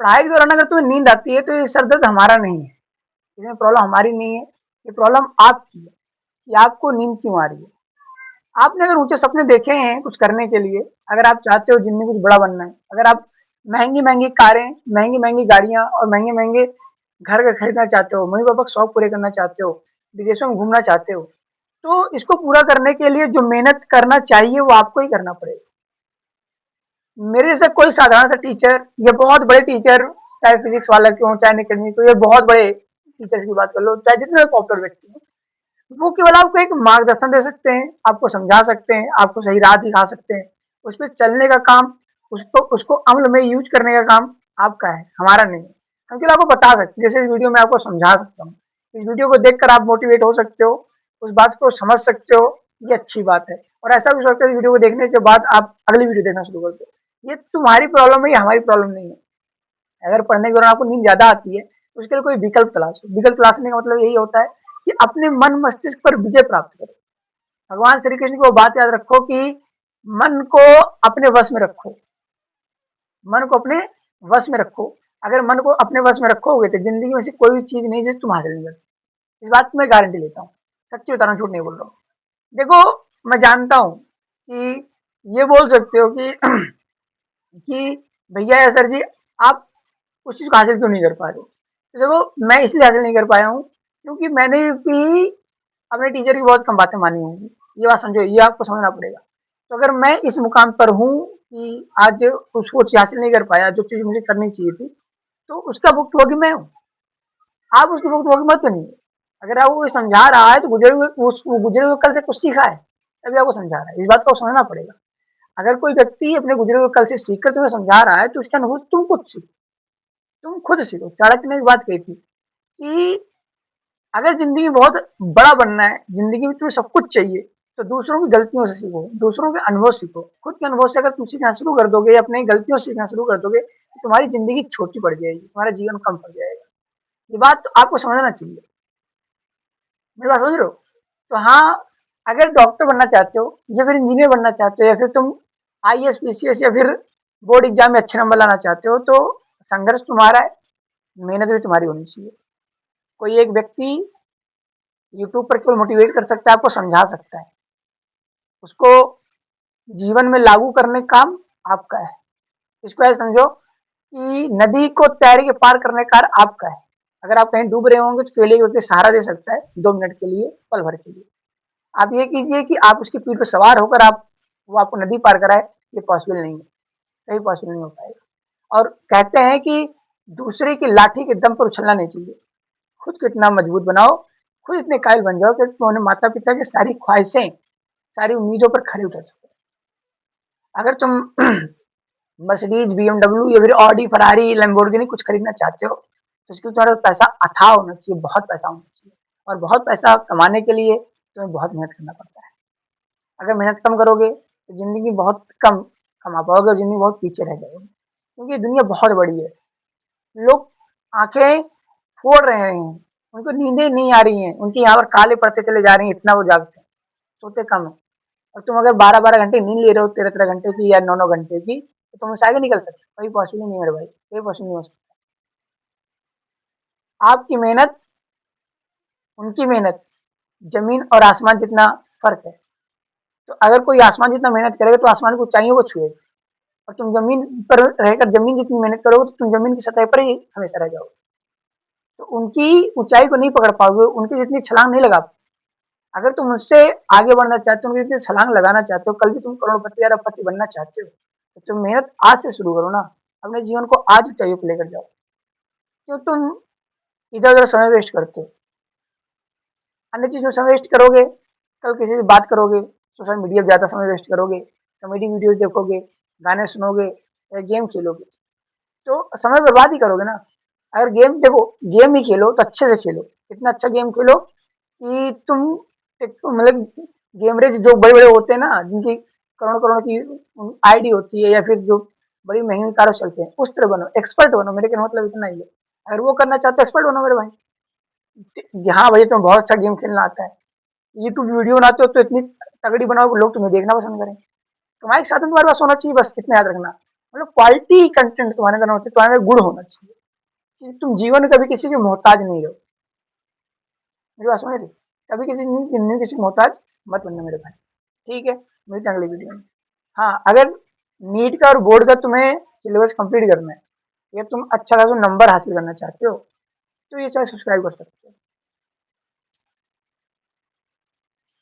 पढ़ाई के दौरान अगर तुम्हें नींद आती है तो ये सर दर्द हमारा नहीं है, इसमें प्रॉब्लम हमारी नहीं है, ये प्रॉब्लम आपकी है कि आपको नींद क्यों आ रही है। आपने अगर ऊंचे सपने देखे हैं कुछ करने के लिए, अगर आप चाहते हो जिंदगी में कुछ बड़ा बनना है, अगर आप महंगी महंगी कारें, महंगी महंगी गाड़ियां और महंगे महंगे घर खरीदना चाहते हो, मम्मी पापा के शौक पूरे करना चाहते हो, विदेशों में घूमना चाहते हो, तो इसको पूरा करने के लिए जो मेहनत करना चाहिए वो आपको ही करना पड़ेगा। मेरे जैसा कोई साधारण सा टीचर या बहुत बड़े टीचर, चाहे फिजिक्स वाला क्यों, चाहे अकेडमिक हो, या बहुत बड़े टीचर्स की बात कर लो, चाहे जितने पॉपुलर व्यक्ति हो, वो केवल आपको एक मार्गदर्शन दे सकते हैं, आपको समझा सकते हैं, आपको सही राह दिखा सकते हैं। उस पे चलने का काम, उसको उसको अमल में यूज करने का काम आपका है, हमारा नहीं है। हम केवल आपको बता सकते हैं, जैसे इस वीडियो में आपको समझा सकता हूँ। इस वीडियो को देखकर आप मोटिवेट हो सकते हो, उस बात को समझ सकते हो, ये अच्छी बात है। और ऐसा भी सोचते हो वीडियो को देखने के बाद आप अगली वीडियो देखना शुरू कर दो। ये तुम्हारी प्रॉब्लम है, ये हमारी प्रॉब्लम नहीं है। अगर पढ़ने के दौरान आपको नींद ज्यादा आती है तो उसके लिए कोई विकल्प तलाशो। विकल्प तलाशने का मतलब यही होता है कि अपने मन मस्तिष्क पर विजय प्राप्त करो। भगवान श्री कृष्ण की वो बात याद रखो कि मन को अपने वश में रखो, मन को अपने वश में रखो। अगर मन को अपने वश में रखोगे तो जिंदगी में से कोई भी चीज नहीं जिसे तुम हासिल नहीं कर सकते। इस बात की मैं गारंटी लेता हूँ, सच्ची बता रहा हूँ, झूठ नहीं बोल रहा हूँ। देखो, मैं जानता हूँ कि ये बोल सकते हो कि कि भैया या सर जी, आप उस चीज को हासिल क्यों नहीं कर पा रहे हो। तो देखो, मैं इसलिए हासिल नहीं कर पाया हूँ क्योंकि मैंने भी अपने टीचर की बहुत कम बातें मानी होंगी। ये बात समझो, ये आपको समझना पड़ेगा। तो अगर मैं इस मुकाम पर हूँ कि आज उसको चीज हासिल नहीं कर पाया जो चीज मुझे करनी चाहिए थी, तो उसका भुगतभोगी मैं हूँ। आप उसकी भुगतभोगी मत बनिए। अगर आपको कोई समझा रहा है तो गुजरे हुए कल से कुछ सीखा है, तभी आपको समझा रहा है। इस बात को समझना पड़ेगा। अगर कोई व्यक्ति अपने गुजरे हुए कल से सीखकर तुम्हें समझा रहा है तो उसके अनुभव तुम खुद सीखो, तुम खुद सीखो। चाणक्य ने एक बात कही थी कि अगर जिंदगी में बहुत बड़ा बनना है, जिंदगी में तुम्हें सब कुछ चाहिए, तो दूसरों की गलतियों से सीखो, दूसरों के अनुभव सीखो। खुद के अनुभव से अगर तुम सीखना शुरू कर दोगे, अपनी गलतियों से सीखना शुरू कर दोगे, तो तुम्हारी जिंदगी छोटी पड़ जाएगी, तुम्हारा जीवन कम पड़ जाएगा। ये बात तो आपको समझना चाहिए। मेरी बात समझ रहे हो। तो हाँ, अगर डॉक्टर बनना चाहते हो या फिर इंजीनियर बनना चाहते हो या फिर तुम आईएएस पीसीएस या फिर बोर्ड एग्जाम में अच्छे नंबर लाना चाहते हो, तो संघर्ष तुम्हारा है, मेहनत भी तुम्हारी होनी चाहिए। कोई एक व्यक्ति यूट्यूब पर केवल मोटिवेट कर सकता है, आपको समझा सकता है, उसको जीवन में लागू करने का काम आपका है। इसको ऐसे समझो कि नदी को तैर के पार करने का कार्य आपका है। अगर आप कहीं डूब रहे होंगे तो केवल एक व्यक्ति सहारा दे सकता है, 2 मिनट के लिए, पल भर के लिए। आप ये कीजिए कि आप उसकी पीठ पर सवार होकर आप वो आपको नदी पार कराए, ये पॉसिबल नहीं है, कहीं पॉसिबल नहीं हो पाएगा। और कहते हैं कि दूसरे की लाठी के दम पर उछलना नहीं चाहिए। खुद को इतना मजबूत बनाओ, खुद इतने कायल बन जाओ कि तुम अपने माता पिता की सारी ख्वाहिशें, सारी उम्मीदों पर खरे उतर सको। अगर तुम मर्सिडीज, बीएमडब्ल्यू या फिर ऑडी, फरारी, लैम्बोर्गिनी कुछ खरीदना चाहते हो, तो उसके लिए तुम्हारे पास पैसा अथाह होना चाहिए, बहुत पैसा होना चाहिए। और बहुत पैसा कमाने के लिए तुम्हें बहुत मेहनत करना पड़ता है। अगर मेहनत कम करोगे तो जिंदगी बहुत कम कमा पाओगे और जिंदगी बहुत पीछे रह जाओगे, क्योंकि ये दुनिया बहुत बड़ी है। लोग आंखें फोड़ रहे हैं, उनको नींदें नहीं आ रही हैं, उनके यहाँ पर काले पड़ते चले जा रही हैं, इतना वो जागते हैं, सोते कम है। और तुम अगर 12-12 घंटे नींद ले रहे हो, 13-13 घंटे की या 9-9 घंटे की, तो तुम उससे आगे निकल सकते हो। कोई पॉसिबल नहीं मेरे भाई, कोई पॉसिबल नहीं हो सकता। आपकी मेहनत, उनकी मेहनत, जमीन और आसमान जितना फर्क है। तो अगर कोई आसमान जितना मेहनत करेगा तो आसमान की ऊंचाइयों को छुएगा, और तुम जमीन पर रहकर जमीन जितनी मेहनत करोगे तो तुम जमीन की सतह पर ही हमेशा रह जाओगे। तो उनकी ऊंचाई को नहीं पकड़ पाओगे, उनकी जितनी छलांग नहीं लगा। अगर तुम उससे आगे बढ़ना चाहते हो, उनकी जितनी छलांग लगाना चाहते हो, कल भी तुम करोड़पति या अरबपति बनना चाहते हो, तो तुम मेहनत आज से शुरू करो ना। अपने जीवन को आज ऊंचाइयों पर लेकर जाओ। क्यों तुम इधर उधर समय वेस्ट करते हो, अन्य चीजों में समय वेस्ट करोगे, कल किसी से बात करोगे, सोशल मीडिया पर ज्यादा समय वेस्ट करोगे, कॉमेडी वीडियोज देखोगे, गाने सुनोगे या गेम खेलोगे, तो समय बर्बाद ही करोगे ना। अगर गेम देखो, गेम ही खेलो तो अच्छे से खेलो, इतना अच्छा गेम खेलो कि तुम मतलब गेमरेज जो बड़े बड़े होते हैं ना, जिनकी करोड़ करोड़ की आईडी होती है या फिर जो बड़ी महंगी कारों चलते हैं, उस तरह बनो, एक्सपर्ट बनो। मेरे कहने का मतलब इतना ही है। अगर वो करना चाहते हो, एक्सपर्ट बनो मेरे भाई। हाँ भैया, तुम्हें बहुत अच्छा गेम खेलना आता है, यूट्यूब वीडियो बनाते हो तो इतनी तगड़ी बनाओ कि लोग तुम्हें देखना पसंद करें। तुम्हारे साधन तुम्हारे पास होना चाहिए, बस इतना याद रखना। मतलब क्वालिटी कंटेंट तुम्हारे अंदर होना चाहिए, तुम्हारे अंदर गुण होना चाहिए कि तुम जीवन में कभी किसी के मोहताज नहीं रहो। मेरी बात समझ रही? कभी किसी जिंदगी में किसी मोहताज मत बनना मेरे भाई। ठीक है, मिलते हैं अगली वीडियो में। हाँ, अगर नीट का और बोर्ड का तुम्हें सिलेबस कंप्लीट करना है या तुम अच्छा खासा नंबर हासिल करना चाहते हो तो ये चैनल सब्सक्राइब कर सकते हो।